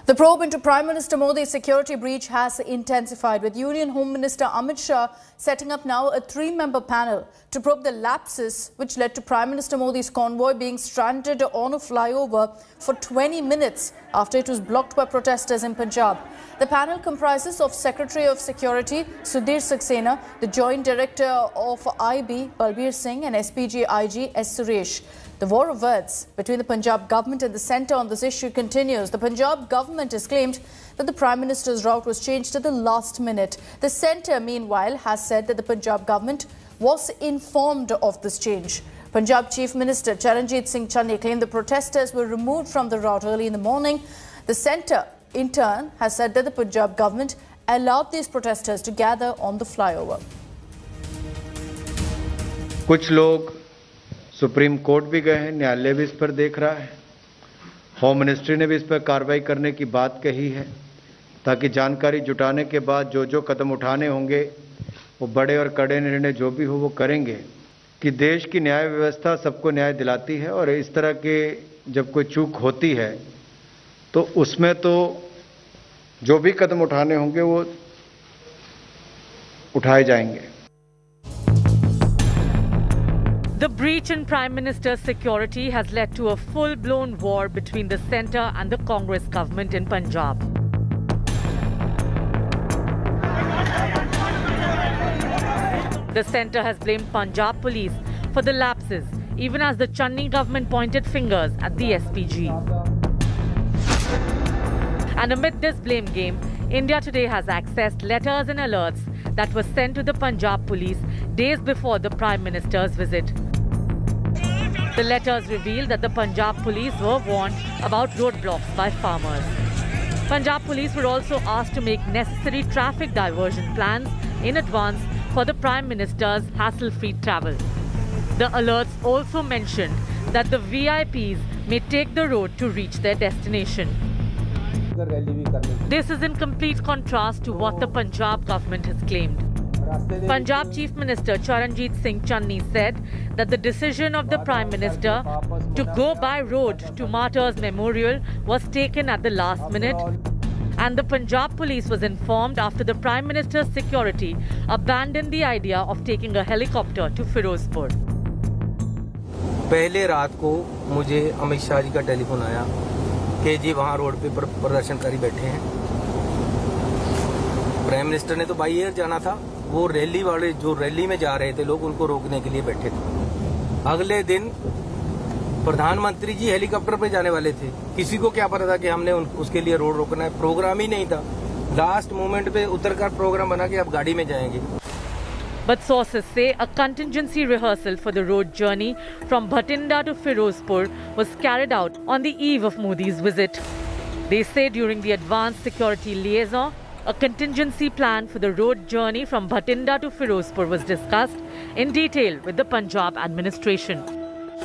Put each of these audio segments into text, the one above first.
The probe into Prime Minister Modi's security breach has intensified, with Union Home Minister Amit Shah setting up now a 3-member panel to probe the lapses which led to Prime Minister Modi's convoy being stranded on a flyover for 20 minutes after it was blocked by protesters in Punjab. The panel comprises of Secretary of Security Sudhir Saxena, the Joint Director of IB Balbir Singh and SPG IG S. Suresh. The war of words between the Punjab government and the centre on this issue continues. The Punjab government has claimed that the Prime Minister's route was changed at the last minute. The centre, meanwhile, has said that the Punjab government was informed of this change. Punjab Chief Minister Charanjit Singh Channi claimed the protesters were removed from the route early in the morning. The centre, in turn, has said that the Punjab government allowed these protesters to gather on the flyover. कुछ लोग supreme court भी गए हैं, न्यायालय भी इस पर देख रहा है, होम मिनिस्ट्री ने भी इस पर कार्रवाई करने की बात कही है, ताकि जानकारी जुटाने के बाद जो कदम उठाने होंगे वो बड़े और कड़े निर्णय जो भी हो वो करेंगे कि देश की न्याय व्यवस्था सबको न्याय दिलाती है और इस तरह के जब कोई चूक होती है तो उसमें तो जो भी कदम उठाने होंगे वो उठाए जाएंगे. The breach in Prime Minister's security has led to a full-blown war between the centre and the Congress government in Punjab. The centre has blamed Punjab police for the lapses, even as the Channi government pointed fingers at the SPG. And amid this blame game, India Today has accessed letters and alerts that were sent to the Punjab police days before the Prime Minister's visit. The letters reveal that the Punjab police were warned about roadblocks by farmers. Punjab police were also asked to make necessary traffic diversion plans in advance for the Prime Minister's hassle-free travel. The alerts also mentioned that the VIPs may take the road to reach their destination. This is in complete contrast to what the Punjab government has claimed. Punjab Chief Minister Charanjit Singh Channi said that the decision of the Prime Minister to go by road to Martyrs Memorial was taken at the last minute, and the Punjab police was informed after the Prime Minister's security abandoned the idea of taking a helicopter to Firozpur. पहले रात को मुझे अमित शाह जी का telephone आया कि जी वहाँ road पे प्रदर्शनकारी बैठे हैं. प्राइम मिनिस्टर ने तो बाई एयर जाना था, वो रैली वाले जो रैली में जा रहे थे लोग उनको रोकने के लिए बैठे थे. अगले दिन प्रधानमंत्री जी हेलीकॉप्टर पे जाने वाले थे. किसी को क्या पता था कि हमने उसके लिए रोड रोकना है, प्रोग्राम ही नहीं था. लास्ट मोमेंट पे उतरकर प्रोग्राम बना के अब गाड़ी में जाएंगे. But sources say a contingency rehearsal for the road journey from Bhatinda to Firozpur was carried out on the eve of Modi's visit. They say during the advanced security liaison, a contingency plan for the road journey from Bhatinda to Firozpur was discussed in detail with the Punjab administration.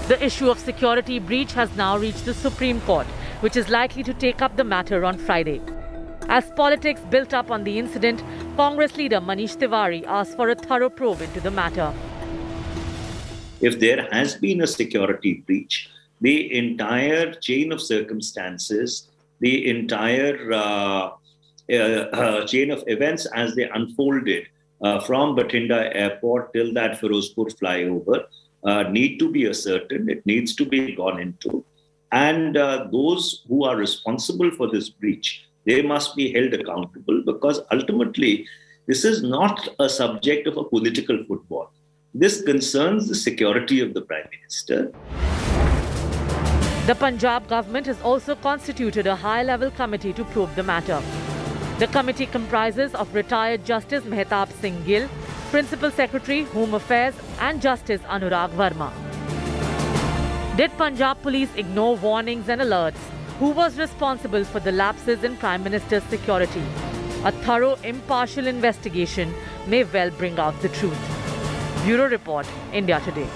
The issue of security breach has now reached the Supreme Court, which is likely to take up the matter on Friday. As politics built up on the incident, Congress leader Manish Tiwari asked for a thorough probe into the matter. If there has been a security breach, the entire chain of circumstances, the entire chain of events as they unfolded from Bhatinda Airport till that Firozpur flyover need to be ascertained. It needs to be gone into. And those who are responsible for this breach, they must be held accountable, because ultimately this is not a subject of a political football. This concerns the security of the Prime Minister. The Punjab government has also constituted a high-level committee to probe the matter. The committee comprises of retired Justice Mehtab Singh Gill, Principal Secretary, Home Affairs and Justice Anurag Verma. Did Punjab police ignore warnings and alerts? Who was responsible for the lapses in Prime Minister's security? A thorough, impartial investigation may well bring out the truth. Bureau Report, India Today.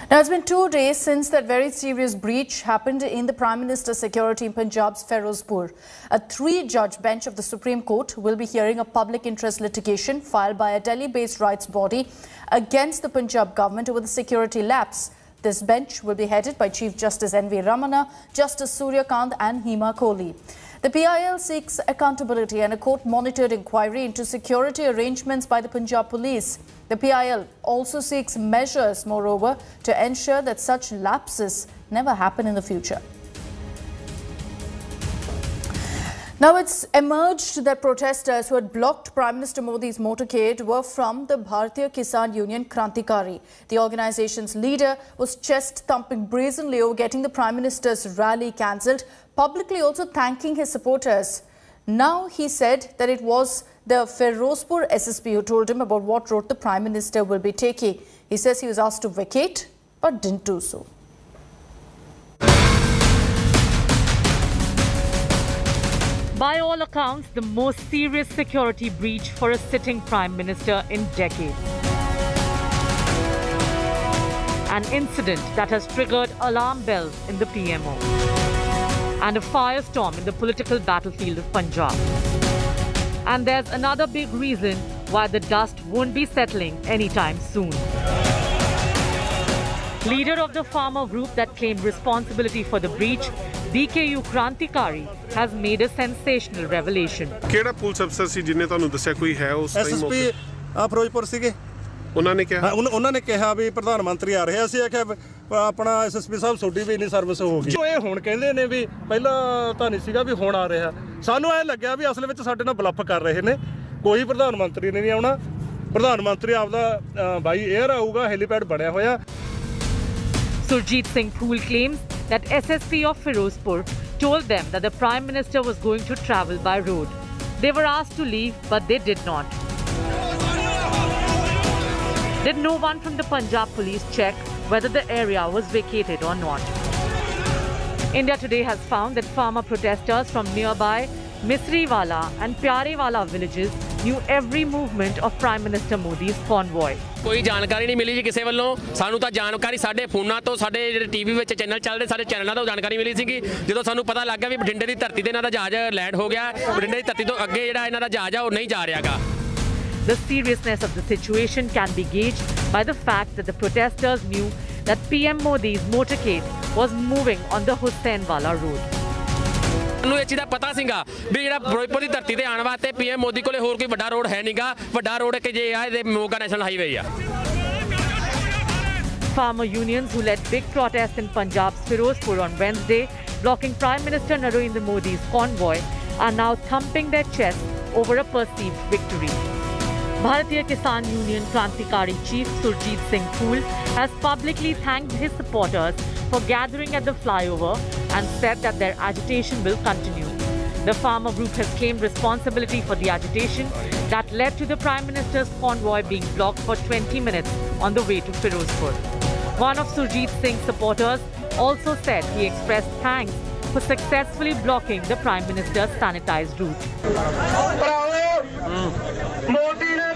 Now, it's been 2 days since that very serious breach happened in the Prime Minister's security in Punjab's Firozpur. A 3-judge bench of the Supreme Court will be hearing a public interest litigation filed by a Delhi-based rights body against the Punjab government over the security lapse. This bench will be headed by Chief Justice N.V. Ramana, Justice Surya Kant and Hema Kohli. The PIL seeks accountability and a court-monitored inquiry into security arrangements by the Punjab Police. The PIL also seeks measures, moreover, to ensure that such lapses never happen in the future. Now, it's emerged that protesters who had blocked Prime Minister Modi's motorcade were from the Bharatiya Kisan Union Krantikari. The organization's leader was chest-thumping brazenly over getting the Prime Minister's rally cancelled, publicly also thanking his supporters. Now, he said that it was the Ferozpur SSP who told him about what route the Prime Minister will be taking. He says he was asked to vacate, but didn't do so. By all accounts, the most serious security breach for a sitting Prime Minister in decades. An incident that has triggered alarm bells in the PMO and a firestorm in the political battlefield of Punjab. And there's another big reason why the dust won't be settling anytime soon. Leader of the farmer group that claimed responsibility for the breach, BKU Krantikari, has made a sensational revelation. ਕਿਹੜਾ police ਅਫਸਰ ਸੀ ਜਿਨੇ ਤੁਹਾਨੂੰ ਦੱਸਿਆ ਕੋਈ ਹੈ ਉਸ time SSP Firozpur ਸੀਗੇ ਉਹਨਾਂ ਨੇ ਕਿਹਾ ਵੀ ਪ੍ਰਧਾਨ ਮੰਤਰੀ ਆ ਰਹੇ ਅਸੀਂ ਆਖਿਆ ਆਪਣਾ ਐਸਐਸਪੀ ਸਾਹਿਬ ਛੋਟੀ ਵੀ ਇੰਨੀ ਸਰਵਿਸ ਹੋ ਗਈ ਇਹ ਹੁਣ ਕਹਿੰਦੇ ਨੇ ਵੀ ਪਹਿਲਾਂ ਤਾਂ ਨਹੀਂ ਸੀਗਾ ਵੀ ਹੁਣ ਆ ਰਿਹਾ ਸਾਨੂੰ ਐ ਲੱਗਿਆ ਵੀ ਅਸਲ ਵਿੱਚ ਸਾਡੇ ਨਾਲ ਬਲੱਫ ਕਰ ਰਹੇ ਨੇ ਕੋਈ ਪ੍ਰਧਾਨ ਮੰਤਰੀ ਨੇ ਨਹੀਂ ਆਉਣਾ ਪ੍ਰਧਾਨ ਮੰਤਰੀ ਆਪਦਾ ਬਾਈ 에ਅਰ ਆਊਗਾ ਹੈਲੀਪੈਡ ਬਣਿਆ ਹੋਇਆ Surjit Singh Phool claims that SSP of Firozpur told them that the Prime Minister was going to travel by road. They were asked to leave, but they did not. Did no one from the Punjab Police check whether the area was vacated or not? India Today has found that farmer protesters from nearby Misriwala and Pyarewala villages knew every movement of Prime Minister Modi's convoy. ਕੋਈ ਜਾਣਕਾਰੀ ਨਹੀਂ ਮਿਲੀ ਜੀ ਕਿਸੇ ਵੱਲੋਂ ਸਾਨੂੰ ਤਾਂ ਜਾਣਕਾਰੀ ਸਾਡੇ ਫੋਨਾਂ ਤੋਂ ਸਾਡੇ ਜਿਹੜੇ ਟੀਵੀ ਵਿੱਚ ਚੈਨਲ ਚੱਲਦੇ ਸਾਰੇ ਚੈਨਲਾਂ ਤੋਂ ਜਾਣਕਾਰੀ ਮਿਲੀ ਸੀਗੀ ਜਦੋਂ ਸਾਨੂੰ ਪਤਾ ਲੱਗ ਗਿਆ ਵੀ ਬਠਿੰਡੇ ਦੀ ਧਰਤੀ ਤੇ ਇਹਨਾਂ ਦਾ ਜਹਾਜ਼ ਲੈਂਡ ਹੋ ਗਿਆ ਬਠਿੰਡੇ ਦੀ ਧਰਤੀ ਤੋਂ ਅੱਗੇ ਜਿਹੜਾ ਇਹਨਾਂ ਦਾ ਜਹਾਜ਼ ਆ ਉਹ ਨਹੀਂ ਜਾ ਰਿਹਾਗਾ The seriousness of the situation can be gauged by the fact that the protesters knew that PM Modi's motorcade was moving on the Husainwala road. ਨੂੰ ਇਹ ਚੀਜ਼ ਦਾ ਪਤਾ ਸੀਗਾ ਵੀ ਜਿਹੜਾ ਫਿਰੋਜ਼ਪੁਰ ਦੀ ਧਰਤੀ ਤੇ ਆਉਣ ਵਾਸਤੇ PM ਮੋਦੀ ਕੋਲੇ ਹੋਰ ਕੋਈ ਵੱਡਾ ਰੋਡ ਹੈ ਨਹੀਂਗਾ ਵੱਡਾ ਰੋਡ ਕਿ ਜੇ ਆ ਇਹ ਮੋਗਾ ਨੈਸ਼ਨਲ ਹਾਈਵੇ ਆ Farmer unions who led big protests in Punjab's Firozpur on Wednesday, blocking Prime Minister Narendra Modi's convoy, are now thumping their chests over a perceived victory. Bharatiya Kisan Union Krantikari Chief Surjit Singh Phool has publicly thanked his supporters for gathering at the flyover and said that their agitation will continue. The farmer group has claimed responsibility for the agitation that led to the Prime Minister's convoy being blocked for 20 minutes on the way to Firozpur. One of Surjit Singh's supporters also said he expressed thanks for successfully blocking the Prime Minister's sanitized route. Modi ਨੇ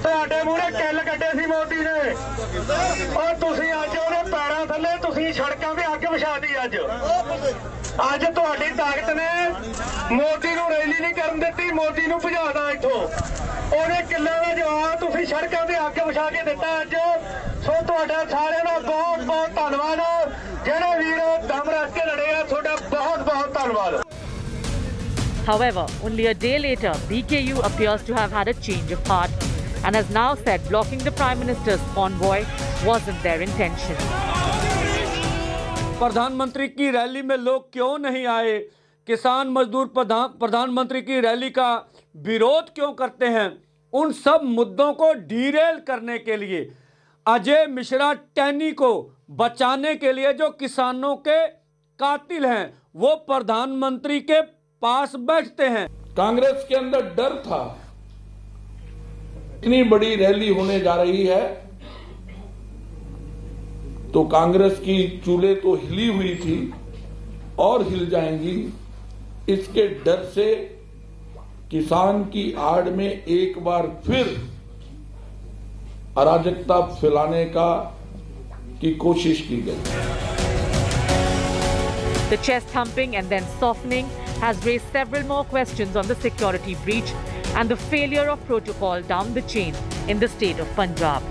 ਤੁਹਾਡੇ ਮੂਹਰੇ ਕਿੱਲ ਕੱਢੇ ਸੀ ਮੋਦੀ ਨੇ ਔਰ ਤੁਸੀਂ ਅੱਜ ਉਹਦੇ ਪੈਰਾਂ ਥੱਲੇ ਤੁਸੀਂ ਸੜਕਾਂ ਤੇ ਅੱਗ ਵਿਛਾਤੀ ਅੱਜ ਤੁਹਾਡੀ ਤਾਕਤ ਨੇ ਮੋਦੀ ਨੂੰ ਰੈਲੀ ਨਹੀਂ ਕਰਨ ਦਿੱਤੀ ਮੋਦੀ ਨੂੰ ਭਜਾਦਾ ਇੱਥੋਂ ਉਹਨੇ ਕਿੱਲਾਂ ਦਾ ਜਵਾਬ ਤੁਸੀਂ ਸੜਕਾਂ ਤੇ ਅੱਗ ਵਿਛਾ ਕੇ ਦਿੱਤਾ ਅੱਜ ਸੋ ਤੁਹਾਡਾ ਸਾਰਿਆਂ ਦਾ ਬਹੁਤ ਬਹੁਤ ਧੰਨਵਾਦ ਜਿਹੜੇ ਵੀਰ ਦਮ ਰੱਖ ਕੇ ਲੜੇ ਆ ਤੁਹਾਡਾ ਬਹੁਤ ਬਹੁਤ ਧੰਨਵਾਦ However, only a day later, BKU appears to have had a change of heart and has now said blocking the Prime Minister's convoy wasn't their intention. प्रधानमंत्री की रैली में लोग क्यों नहीं आए? किसान मजदूर प्रधानमंत्री की रैली का विरोध क्यों करते हैं? उन सब मुद्दों को डीरेल करने के लिए अजय मिश्रा टैनी को बचाने के लिए जो किसानों के कातिल हैं वो प्रधानमंत्री के पास बैठते हैं। कांग्रेस के अंदर डर था इतनी बड़ी रैली होने जा रही है तो कांग्रेस की चूल्हे तो हिली हुई थी और हिल जाएंगी इसके डर से किसान की आड़ में एक बार फिर अराजकता फैलाने की कोशिश की गई। The chest thumping and then softening has raised several more questions on the security breach and the failure of protocol down the chain in the state of Punjab.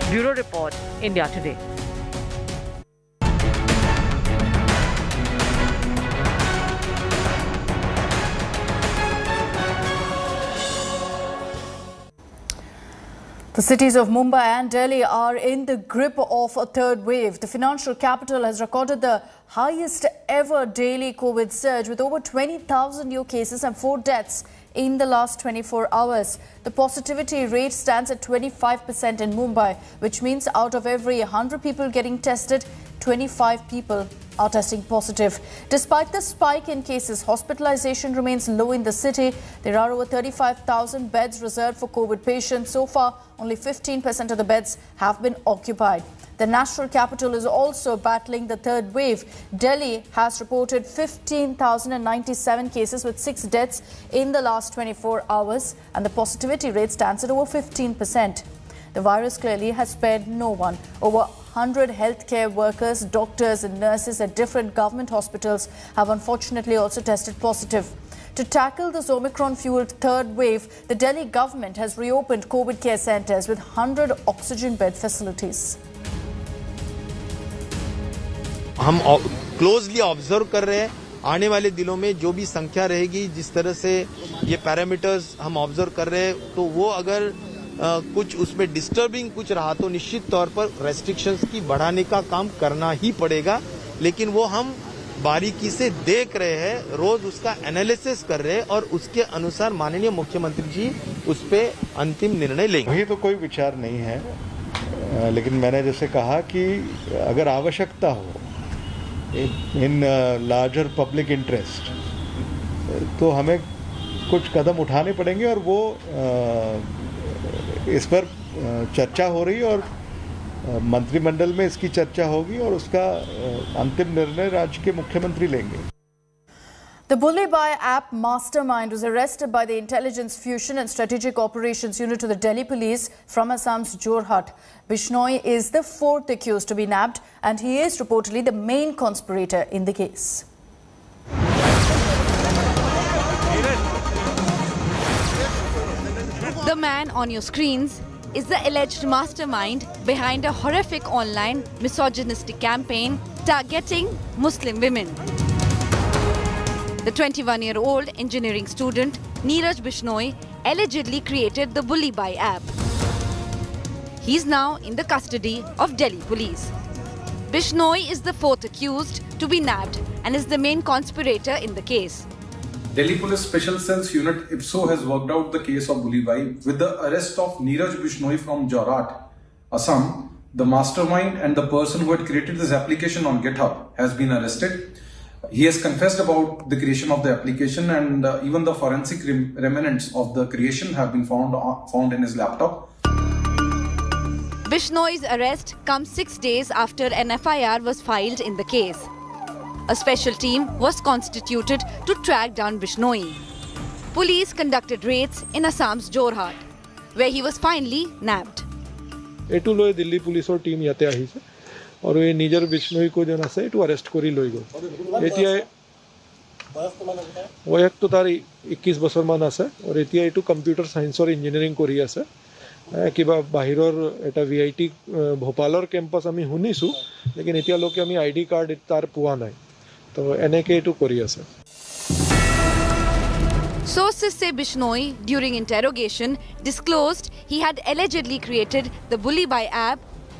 Bureau Report, India Today. The cities of Mumbai and Delhi are in the grip of a third wave. The financial capital has recorded the highest ever daily COVID surge with over 20,000 new cases and 4 deaths in the last 24 hours. The positivity rate stands at 25% in Mumbai, which means out of every 100 people getting tested, 25 people are testing positive. Despite the spike in cases, hospitalization remains low in the city. There are over 35,000 beds reserved for COVID patients. So far, only 15% of the beds have been occupied. The national capital is also battling the third wave. Delhi has reported 15,097 cases with 6 deaths in the last 24 hours, and the positivity rate stands at over 15%. The virus clearly has spared no one. Over 100 healthcare workers, doctors and nurses at different government hospitals have unfortunately also tested positive. To tackle this Omicron-fueled third wave, the Delhi government has reopened COVID care centres with 100 oxygen bed facilities. हम closely observe कर रहे हैं आने वाले दिनों में जो भी संख्या रहेगी, जिस तरह से ये पैरामीटर्स हम ऑब्जर्व कर रहे हैं, तो वो अगर कुछ उसमें डिस्टर्बिंग कुछ रहा तो निश्चित तौर पर रेस्ट्रिक्शंस की बढ़ाने का काम करना ही पड़ेगा, लेकिन वो हम बारीकी से देख रहे हैं, रोज उसका एनालिसिस कर रहे हैं और उसके अनुसार माननीय मुख्यमंत्री जी उस पर अंतिम निर्णय लेंगे। वही तो कोई विचार नहीं है, लेकिन मैंने जैसे कहा कि अगर आवश्यकता हो इन लार्जर पब्लिक इंटरेस्ट तो हमें कुछ कदम उठाने पड़ेंगे और वो इस पर चर्चा हो रही है और मंत्रिमंडल में इसकी चर्चा होगी और उसका अंतिम निर्णय राज्य के मुख्यमंत्री लेंगे। The Bully-Bhai app mastermind was arrested by the Intelligence Fusion and Strategic Operations Unit of the Delhi Police from Assam's Jorhat. Bishnoi is the 4th accused to be nabbed and he is reportedly the main conspirator in the case. The man on your screens is the alleged mastermind behind a horrific online misogynistic campaign targeting Muslim women. The 21-year-old engineering student Neeraj Bishnoi allegedly created the Bully-Bhai app. He is now in the custody of Delhi police. Bishnoi is the 4th accused to be nabbed and is the main conspirator in the case. Delhi Police Special Cells Unit IPSO has worked out the case of Bully-Bhai with the arrest of Neeraj Bishnoi from Jorhat, Assam. The mastermind and the person who had created this application on GitHub has been arrested. He has confessed about the creation of the application and even the forensic remnants of the creation have been found in his laptop. Bishnoi's arrest comes 6 days after an FIR was filed in the case. A special team was constituted to track down Bishnoi. Police conducted raids in Assam's Jorhat, where he was finally nabbed. एटू लोए Delhi police और team याते आही से और ये नीजर बिश्नोई को जना से एटू अरेस्ट करी लोई गो एतिया वो एक तो तारी 21 बছর মান আছে और एतिया एटू कंप्यूटर साइंस और इंजीनियरिंग करी আছে কিবা বাহিৰৰ এটা ভিআইটি ভোপালৰ কেম্পাছ আমি শুনিছো लेकिन एतिया लोके আমি आईडी कार्ड तार পোৱা নাই তো এনেকে এটু কৰি আছে। Sources say Bishnoi, during interrogation, disclosed he had allegedly created the Bully-Bhai app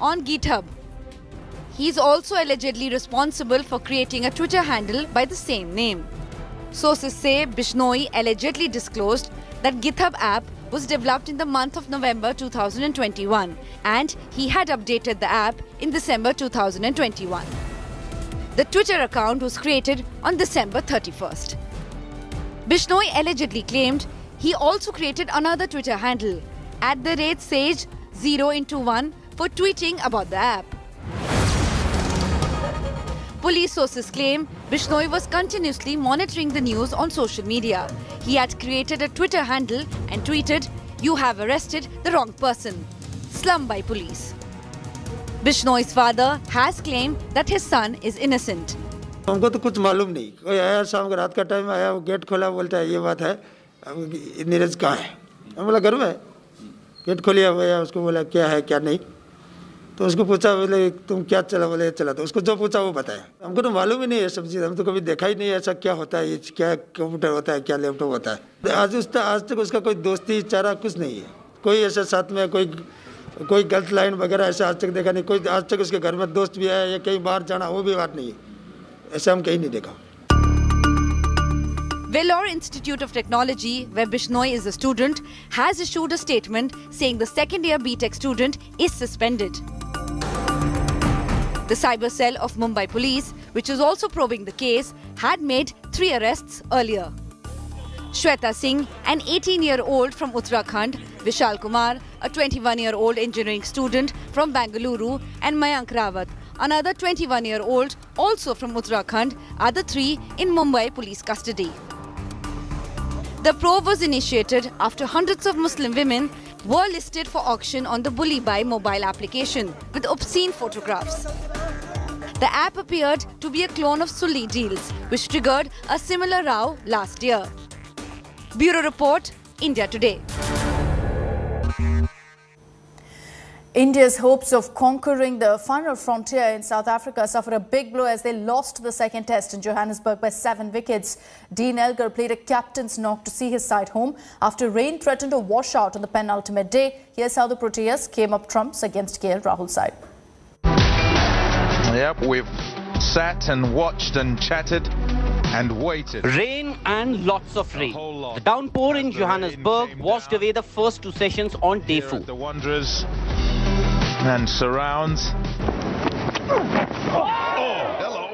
on GitHub. He is also allegedly responsible for creating a Twitter handle by the same name. Sources say Bishnoi allegedly disclosed that GitHub app was developed in the month of November 2021 and he had updated the app in December 2021. The Twitter account was created on December 31st. Bishnoi allegedly claimed he also created another Twitter handle, @Sage0x1, for tweeting about the app. Police sources claim Bishnoi was continuously monitoring the news on social media. He had created a Twitter handle and tweeted, "You have arrested the wrong person. Slum by police." Bishnoi's father has claimed that his son is innocent. हमको तो कुछ मालूम नहीं, कोई आया शाम को रात का टाइम आया, वो गेट खोला, बोलता है ये बात है, नीरज कहाँ है? हम बोला घर में, गेट खोलिया हुआ है, उसको बोला क्या है क्या नहीं, तो उसको पूछा, बोले तुम क्या चला, बोले चला। तो उसको जो पूछा वो बताया। हमको तो मालूम ही नहीं है सब चीज़, हम तो कभी देखा ही नहीं ऐसा क्या होता है, ये क्या कंप्यूटर होता है, क्या लैपटॉप होता है। आज तक उसका कोई दोस्ती चारा कुछ नहीं है, कोई ऐसा साथ में कोई गलत लाइन वगैरह ऐसा आज तक देखा नहीं। कोई आज तक उसके घर में दोस्त भी आया या कहीं बाहर जाना, वो भी बात नहीं है, ऐसा हम कहीं नहीं देखा। Vellore Institute of Technology, where Bishnoi is a student, has issued a statement saying the second-year BTech student is suspended. The cyber cell of Mumbai Police, which is also probing the case, had made 3 arrests earlier. Shweta Singh, an 18-year-old from Uttarakhand, Vishal Kumar, a 21-year-old engineering student from Bengaluru, and Mayank Rawat, another 21-year-old also from Uttarakhand, are the 3 in Mumbai police custody. The probe was initiated after hundreds of Muslim women were listed for auction on the Bully Buy mobile application with obscene photographs. The app appeared to be a clone of Sulli Deals, which triggered a similar row last year. Bureau Report, India Today. India's hopes of conquering the final frontier in South Africa suffered a big blow as they lost the second test in Johannesburg by 7 wickets. Dean Elgar played a captain's knock to see his side home after rain threatened a washout on the penultimate day. Here's how the Proteas came up trumps against KL Rahul's side. Yep, we've sat and watched and chatted and waited. Rain and lots of rain. The downpour in Johannesburg washed away the first 2 sessions on day 4. The Wanderers and surrounds.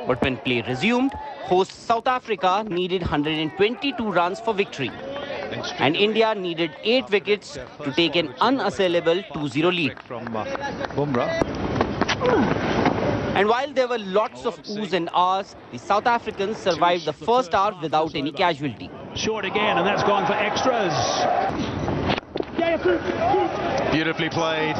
But when play resumed, host South Africa needed 122 runs for victory. And India needed 8 wickets to take an unassailable 2-0 lead. From Bumrah. And while there were lots of oohs and ahs, the South Africans survived the first hour without any casualty. Short again, and that's gone for extras. Beautifully played.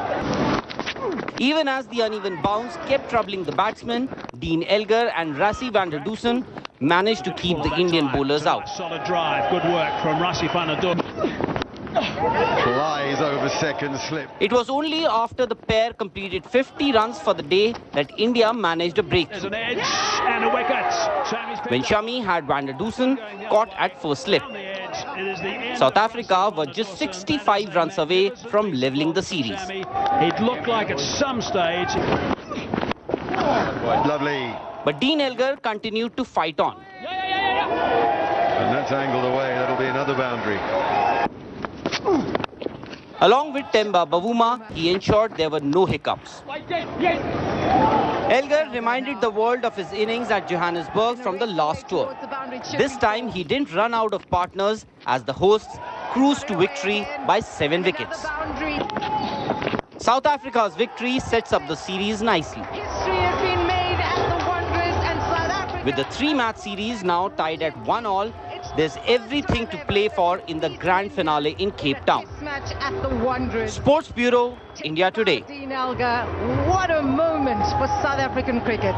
Even as the uneven bounce kept troubling the batsmen, Dean Elgar and Rassie van der Dussen managed to keep the Indian bowlers out. Solid drive, good work from Rassie van der Dussen. Flies over second slip. It was only after the pair completed 50 runs for the day that India managed a breakthrough. There's an edge and a wicket. When Shami had van der Dussen caught at first slip. South Africa were just 65 runs away from levelling the series. It looked like at some stage. Lovely. But Dean Elgar continued to fight on. And that's angled away. That'll be another boundary. Along with Temba Bavuma, he ensured there were no hiccups. Elgar reminded the world of his innings at Johannesburg from the last tour. This time he didn't run out of partners as the hosts cruised to victory by 7 wickets. South Africa's victory sets up the series nicely. With the 3-match series now tied at 1-1, there's everything to play for in the grand finale in Cape Town. Sports Bureau, India Today. Dean Elgar, what a moment for South African cricket.